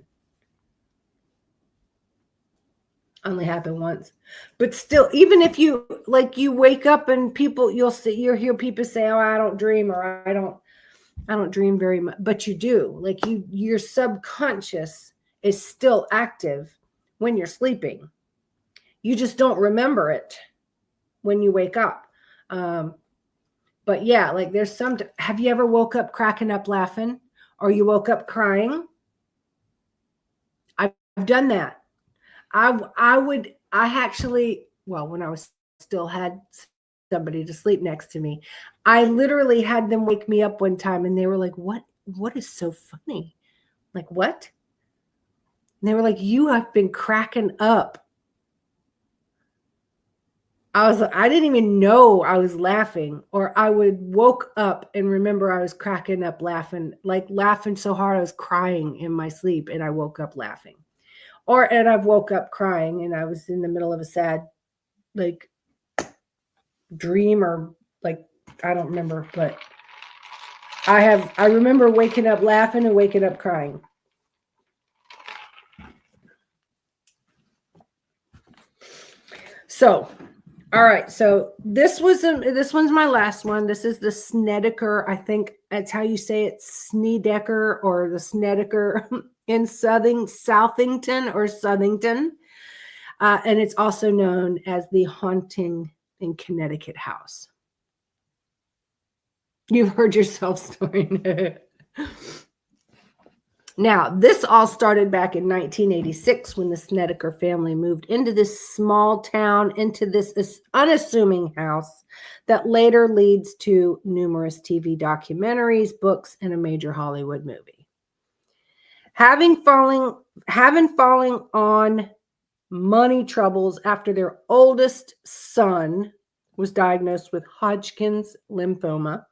Only happened once. But still, even if you wake up and you'll hear people say, oh, I don't dream, or I don't dream very much, but you do. Like, your subconscious is still active when you're sleeping. You just don't remember it when you wake up. But yeah, like, have you ever woke up cracking up laughing, or you woke up crying? I've done that. I actually, well, when I was still had somebody to sleep next to me, I literally had them wake me up one time, and they were like, what is so funny? Like, what? And they were like, you have been cracking up. I didn't even know I was laughing, or I would woke up and remember I was cracking up laughing, like laughing so hard I was crying in my sleep, and I woke up laughing. And I've woke up crying, and I was in the middle of a sad, like, dream, or like, I don't remember, but I remember waking up laughing and waking up crying. So, all right. So this one's my last one. This is the Snedeker. I think that's how you say it, Snedeker, or the Snedeker in Southington or Southington. And it's also known as the Haunting in Connecticut House. You've heard yourself snoring. Now, this all started back in 1986 when the Snedeker family moved into this small town, into this unassuming house that later leads to numerous TV documentaries, books, and a major Hollywood movie. Having fallen on money troubles after their oldest son was diagnosed with Hodgkin's lymphoma,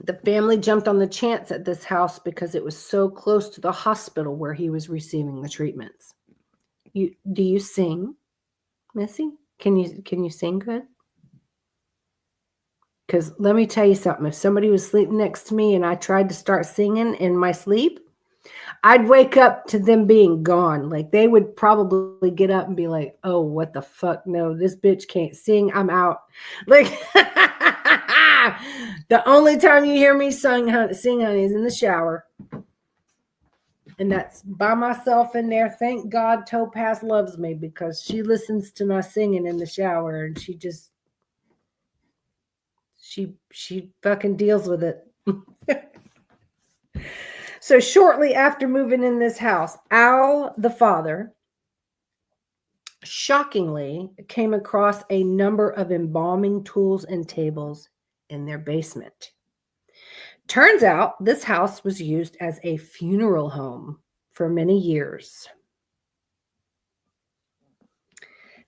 the family jumped on the chance at this house because it was so close to the hospital where he was receiving the treatments. Do you sing, Missy? Can you sing good? Because let me tell you something. If somebody was sleeping next to me and I tried to start singing in my sleep, I'd wake up to them being gone. Like, they would probably get up and be like, oh, what the fuck? No, this bitch can't sing. I'm out. Like, the only time you hear me sing, honey, is in the shower. And that's by myself in there. Thank God Topaz loves me, because she listens to my singing in the shower, and she fucking deals with it. So shortly after moving in this house, Al, the father, shockingly came across a number of embalming tools and tables in their basement. Turns out this house was used as a funeral home for many years.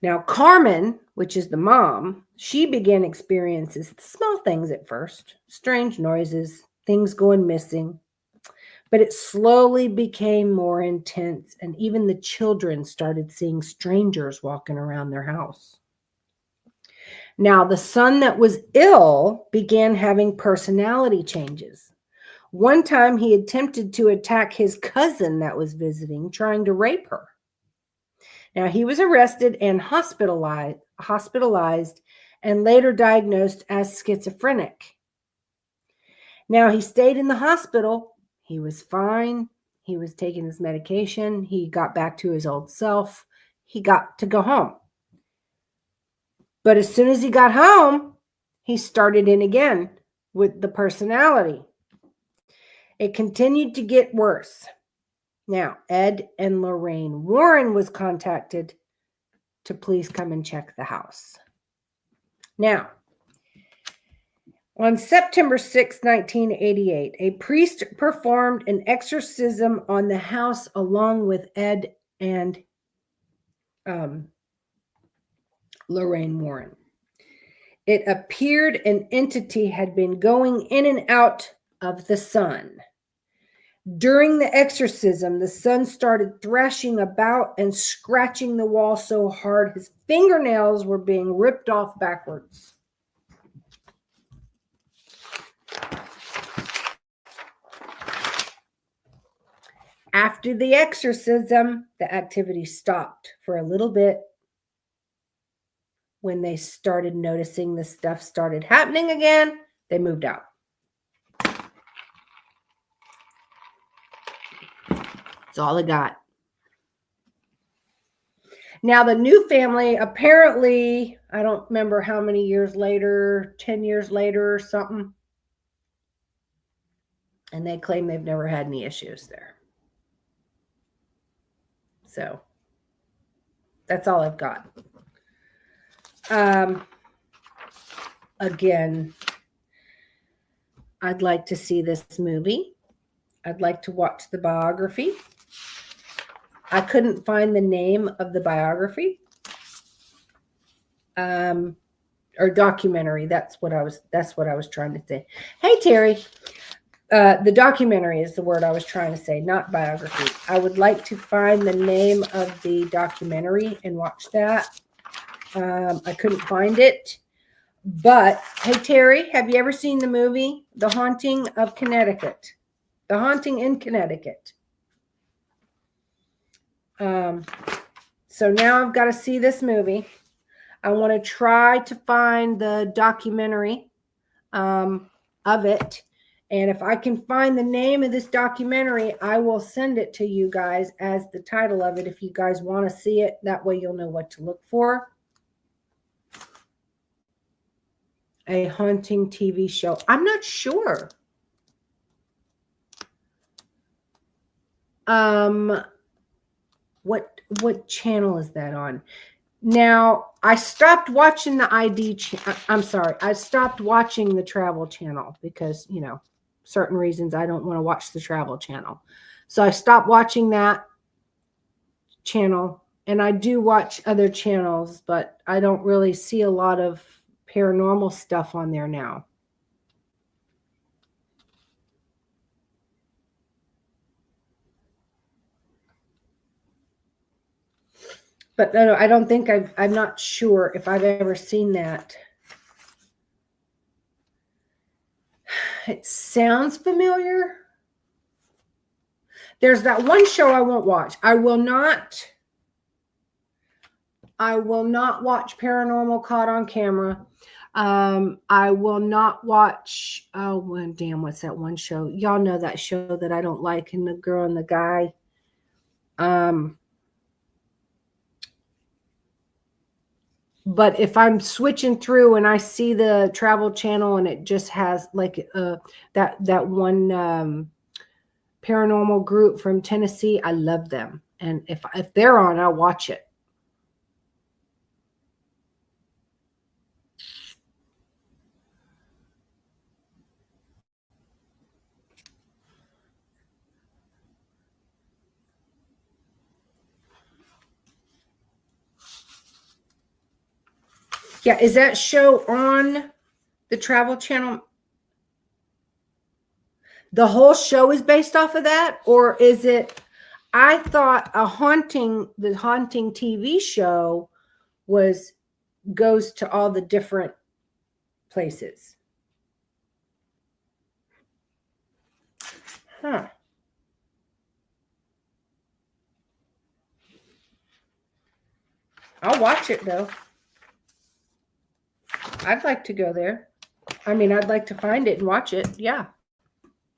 Now, Carmen, which is the mom, she began experiences small things at first, strange noises, things going missing. But it slowly became more intense, and even the children started seeing strangers walking around their house. Now, the son that was ill began having personality changes. One time he attempted to attack his cousin that was visiting, trying to rape her. Now, he was arrested and hospitalized and later diagnosed as schizophrenic. Now, he stayed in the hospital. He was fine. He was taking his medication. He got back to his old self. He got to go home. But as soon as he got home, he started in again with the personality. It continued to get worse. Now, Ed and Lorraine Warren was contacted to please come and check the house. Now, on September 6, 1988, a priest performed an exorcism on the house along with Ed and Lorraine Warren. It appeared an entity had been going in and out of the son. During the exorcism, the son started thrashing about and scratching the wall so hard his fingernails were being ripped off backwards. After the exorcism, the activity stopped for a little bit. When they started noticing the stuff started happening again, they moved out. That's all I got. Now, the new family, apparently, I don't remember how many years later, 10 years later or something, and they claim they've never had any issues there. So, that's all I've got. Again, I'd like to see this movie. I'd like to watch the biography. I couldn't find the name of the biography. Or documentary. That's what I was trying to say. Hey, Terry. The documentary is the word I was trying to say, not biography. I would like to find the name of the documentary and watch that. I couldn't find it. But, hey, Terry, have you ever seen the movie, The Haunting of Connecticut? The Haunting in Connecticut. So now I've got to see this movie. I want to try to find the documentary of it. And if I can find the name of this documentary, I will send it to you guys as the title of it. If you guys want to see it, that way you'll know what to look for. A haunting TV show. I'm not sure. What channel is that on? Now, I stopped watching the I stopped watching the Travel Channel because, certain reasons I don't want to watch the Travel Channel. So I stopped watching that channel, and I do watch other channels, but I don't really see a lot of paranormal stuff on there now. But no, I don't think I'm not sure if I've ever seen that. It sounds familiar. There's that one show I won't watch. I will not watch Paranormal Caught on Camera. I will not watch, what's that one show? Y'all know that show that I don't like, and the girl and the guy. But if I'm switching through and I see the Travel Channel and it just has like that one paranormal group from Tennessee, I love them. And if they're on, I'll watch it. Yeah, is that show on the Travel Channel? The whole show is based off of that, or is it? I thought the haunting TV show goes to all the different places. Huh. I'll watch it though. I'd like to go there. I mean, I'd like to find it and watch it. Yeah.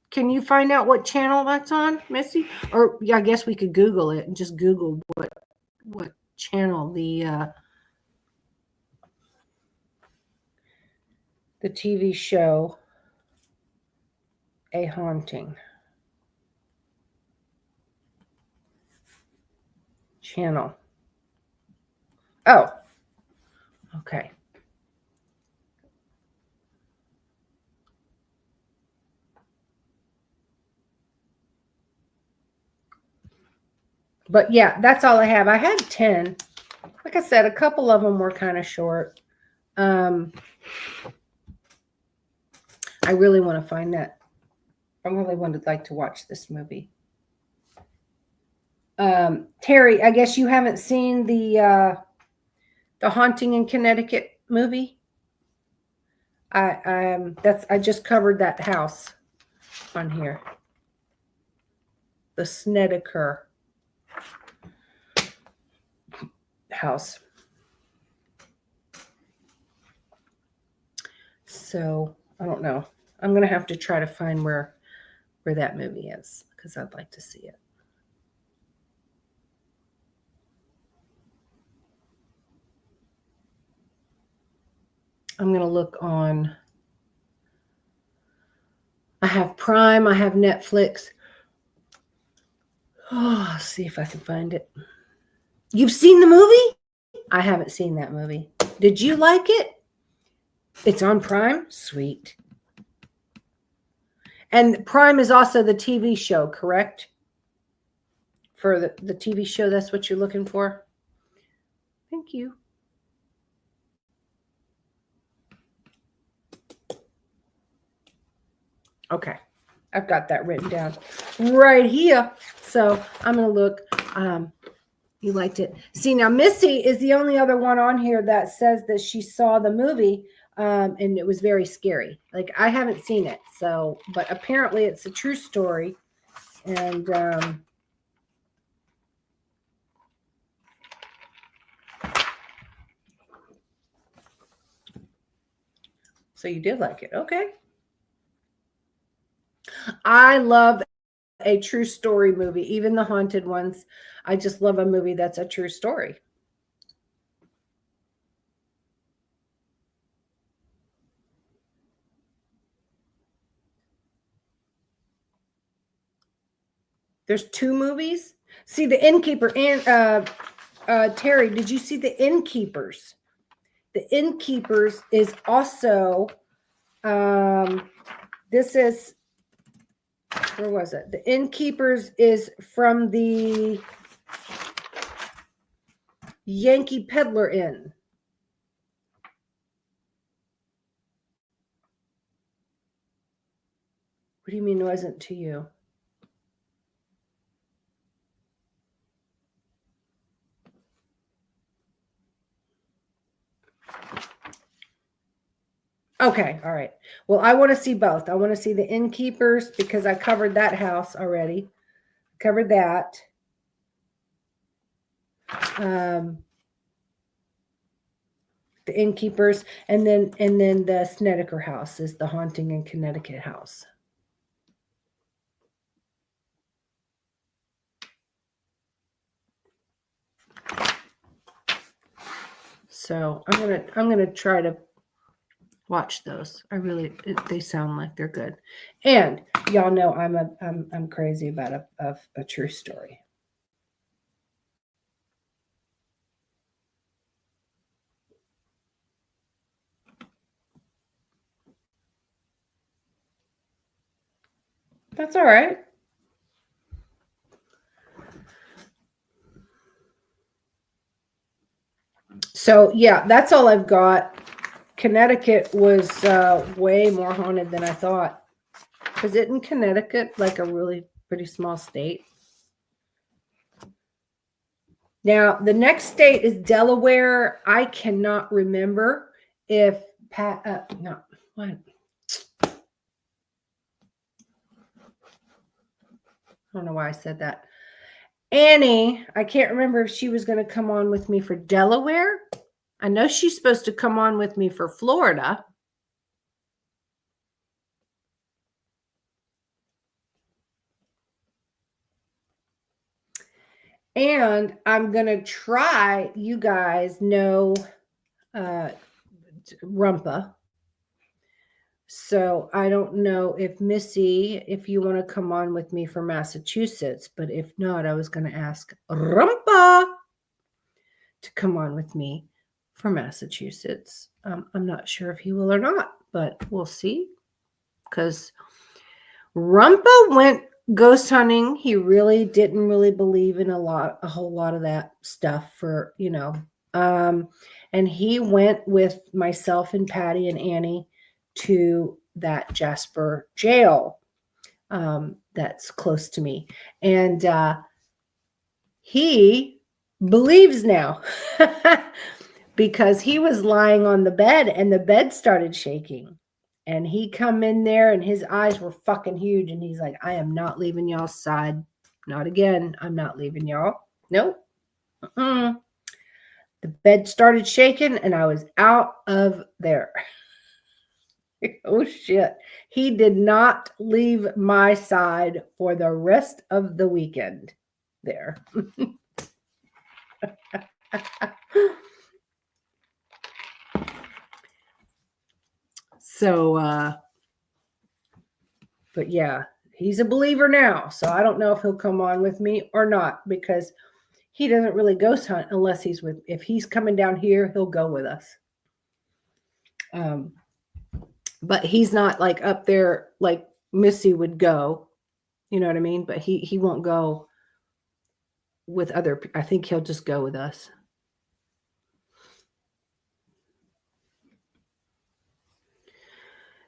Can you find out what channel that's on, Missy? Or yeah, I guess we could Google it and just Google what channel the TV show A Haunting channel. Oh, okay. But yeah, that's all I have. I had 10. Like I said, a couple of them were kind of short. I really want to find that. I really would like to watch this movie. Terry, I guess you haven't seen the Haunting in Connecticut movie. I just covered that house on here. The Snedeker house. So I don't know. I'm gonna have to try to find where that movie is because I'd like to see it. I'm gonna look on. I have Prime. I have Netflix. Oh, I'll see if I can find it. You've seen the movie? I haven't seen that movie. Did you like it? It's on Prime? Sweet. And Prime is also the TV show, correct? For the TV show, that's what you're looking for? Thank you. Okay. I've got that written down right here. So I'm going to look. You liked it. See, now Missy is the only other one on here that says that she saw the movie and it was very scary. Like, I haven't seen it. So, but apparently it's a true story. And so you did like it. Okay. I love a true story movie, even the haunted ones. I just love a movie that's a true story. There's 2 movies. See, The Innkeeper and Terry, did you see The Innkeepers? The Innkeepers is also this is, where was it? The Innkeepers is from the Yankee Peddler Inn. What do you mean it wasn't to you? Okay, all right. Well, I want to see both. I want to see the Innkeepers because I covered that house already. Covered that. The Innkeepers, and then the Snedeker house is the Haunting in Connecticut house. So I'm gonna try to watch those. They sound like they're good. And y'all know I'm crazy about a true story. That's all right. So yeah, that's all I've got. Connecticut was way more haunted than I thought. Is it in Connecticut, like a really pretty small state? Now, the next state is Delaware. I cannot remember if no, what? I don't know why I said that. Annie, I can't remember if she was going to come on with me for Delaware. I know she's supposed to come on with me for Florida. And I'm going to try, you guys know Rumpa. So I don't know if Missy, if you want to come on with me for Massachusetts, but if not, I was going to ask Rumpa to come on with me for Massachusetts. I'm not sure if he will or not, but we'll see. Because Rumpa went ghost hunting. He really didn't really believe in a whole lot of that stuff for, and he went with myself and Patty and Annie to that Jasper jail that's close to me. And he believes now because he was lying on the bed and the bed started shaking. And he come in there and his eyes were fucking huge. And he's like, I am not leaving y'all's side. Not again. I'm not leaving y'all. Nope. The bed started shaking and I was out of there. Oh, shit. He did not leave my side for the rest of the weekend there. So, but yeah, he's a believer now. So I don't know if he'll come on with me or not because he doesn't really ghost hunt unless if he's coming down here, he'll go with us. But he's not like up there like Missy would go, you know what I mean? But he won't go with other. I think he'll just go with us.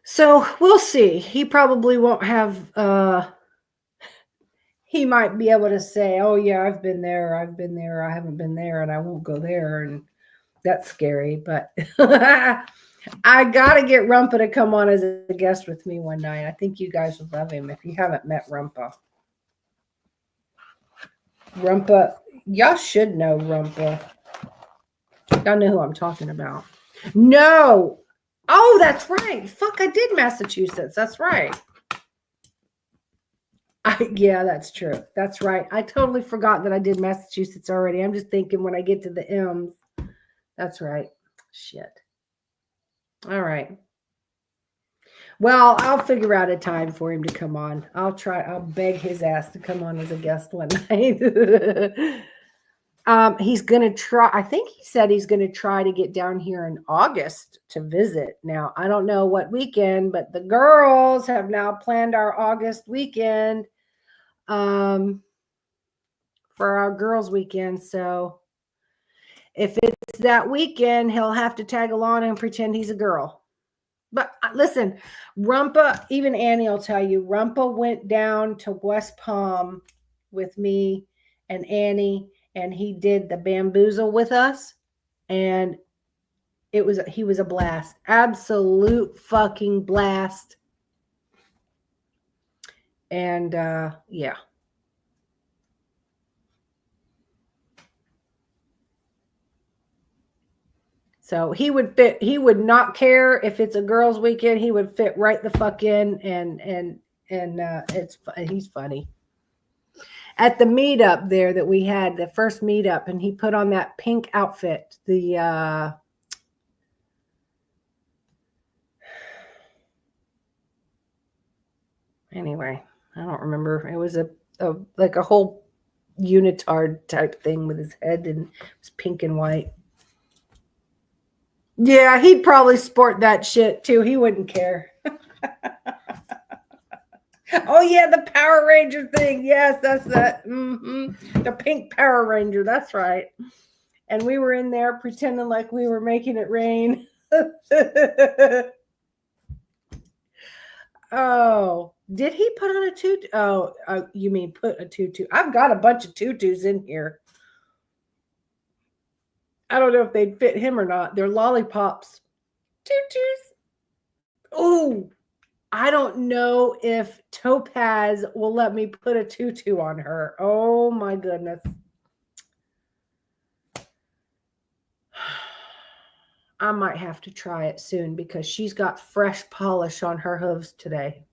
So we'll see. He probably won't have. He might be able to say, "Oh yeah, I've been there. I haven't been there, and I won't go there." And that's scary, but. I got to get Rumpa to come on as a guest with me one night. I think you guys would love him if you haven't met Rumpa. Rumpa, y'all should know Rumpa. Y'all know who I'm talking about. No. Oh, that's right. Fuck, I did Massachusetts. That's right. Yeah, that's true. That's right. I totally forgot that I did Massachusetts already. I'm just thinking when I get to the M's. That's right. Shit. All right. Well, I'll figure out a time for him to come on. I'll beg his ass to come on as a guest one night. He's going to try. I think he said he's going to try to get down here in August to visit. Now, I don't know what weekend, but the girls have now planned our August weekend for our girls' weekend. So if it's that weekend, he'll have to tag along and pretend he's a girl. But listen, Rumpa, even Annie will tell you, Rumpa went down to West Palm with me and Annie, and he did the bamboozle with us. And he was a blast. Absolute fucking blast. And yeah. So he would not care if it's a girls' weekend. He would fit right the fuck in, and he's funny. At the meetup there that we had, the first meetup, and he put on that pink outfit. Anyway, I don't remember. It was like a whole unitard type thing with his head, and it was pink and white. Yeah, he'd probably sport that shit too. He wouldn't care. Oh yeah, the Power Ranger thing. Yes, that's that. Mm-hmm. The pink Power Ranger. That's right. And we were in there pretending like we were making it rain. Oh, Did he put on a tutu? Oh, you mean put a tutu? I've got a bunch of tutus in here. I don't know if they'd fit him or not. They're lollipops. Tutus. Oh, I don't know if Topaz will let me put a tutu on her. Oh my goodness. I might have to try it soon because she's got fresh polish on her hooves today.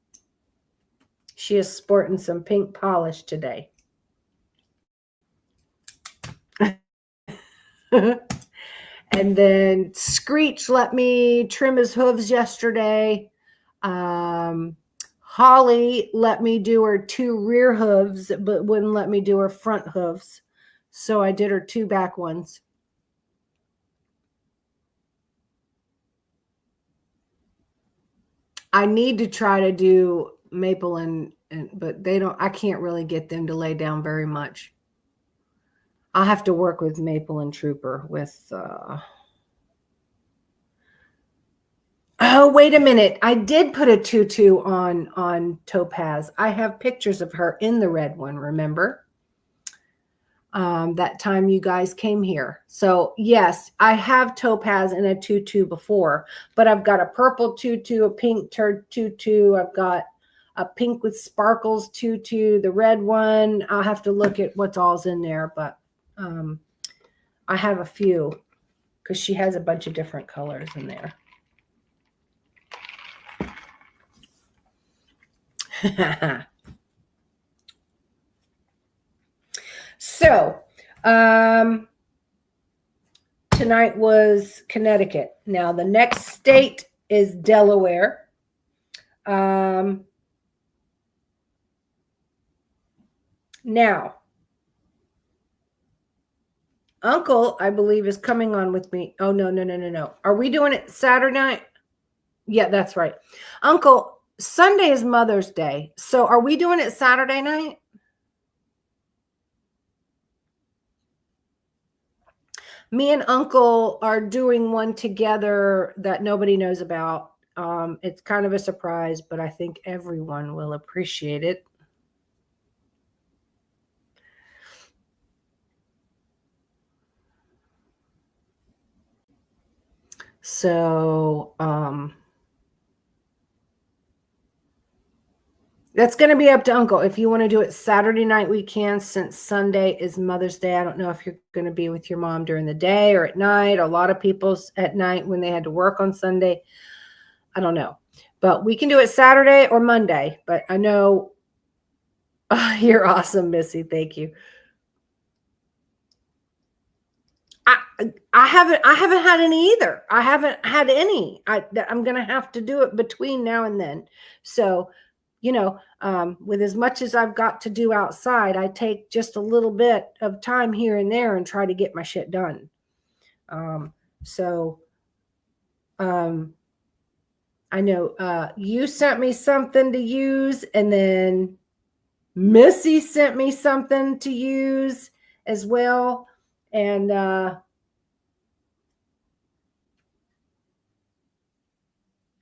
She is sporting some pink polish today. And then Screech let me trim his hooves yesterday. Holly let me do her 2 rear hooves, but wouldn't let me do her front hooves. So I did her 2 back ones. I need to try to do Maple but I can't really get them to lay down very much. I'll have to work with Maple and Trooper with, oh, wait a minute. I did put a tutu on Topaz. I have pictures of her in the red one, remember? That time you guys came here. So yes, I have Topaz in a tutu before, but I've got a purple tutu, a pink tutu. I've got a pink with sparkles tutu, the red one. I'll have to look at what's all's in there, but I have a few because she has a bunch of different colors in there. So, tonight was Connecticut. Now, the next state is Delaware. Now, Uncle, I believe, is coming on with me. Oh, no. Are we doing it Saturday night? Yeah, that's right. Uncle, Sunday is Mother's Day. So are we doing it Saturday night? Me and Uncle are doing one together that nobody knows about. It's kind of a surprise, but I think everyone will appreciate it. So, that's going to be up to Uncle. If you want to do it Saturday night, we can, since Sunday is Mother's Day. I don't know if you're going to be with your mom during the day or at night. A lot of people's at night when they had to work on Sunday. I don't know. But we can do it Saturday or Monday. But I know you're awesome, Missy. Thank you. I haven't had any either. I haven't had any. I'm going to have to do it between now and then. So, with as much as I've got to do outside, I take just a little bit of time here and there and try to get my shit done. I know you sent me something to use, and then Missy sent me something to use as well. And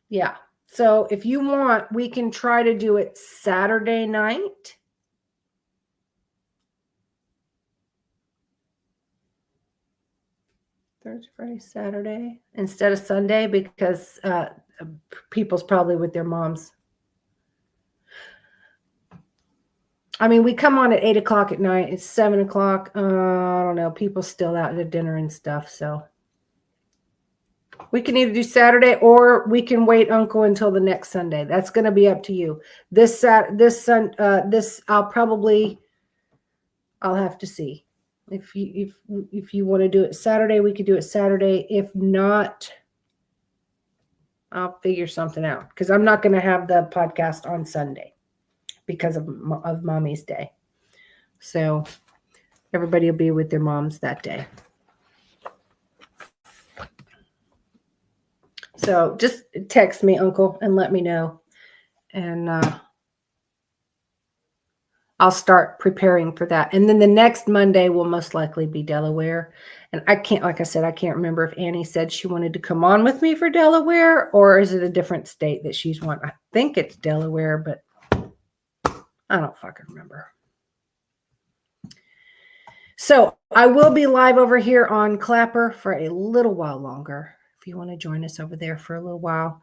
yeah. So if you want, we can try to do it Saturday night. Thursday, Friday, Saturday instead of Sunday, because people's probably with their moms. I mean, we come on at 8 o'clock at night. It's 7 o'clock. I don't know. People's still out at dinner and stuff. So we can either do Saturday or we can wait, Uncle, until the next Sunday. That's going to be up to you. I'll have to see. If you want to do it Saturday, we could do it Saturday. If not, I'll figure something out, because I'm not going to have the podcast on Sunday because of Mommy's Day. So everybody will be with their moms that day. So just text me, Uncle, and let me know. And I'll start preparing for that. And then the next Monday will most likely be Delaware. And I can't, like I said, I can't remember if Annie said she wanted to come on with me for Delaware, or is it a different state that she's wanting? I think it's Delaware, but I don't fucking remember. So I will be live over here on Clapper for a little while longer. If you want to join us over there for a little while.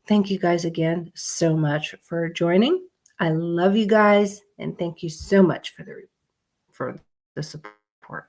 Thank you guys again so much for joining. I love you guys, and thank you so much for the support.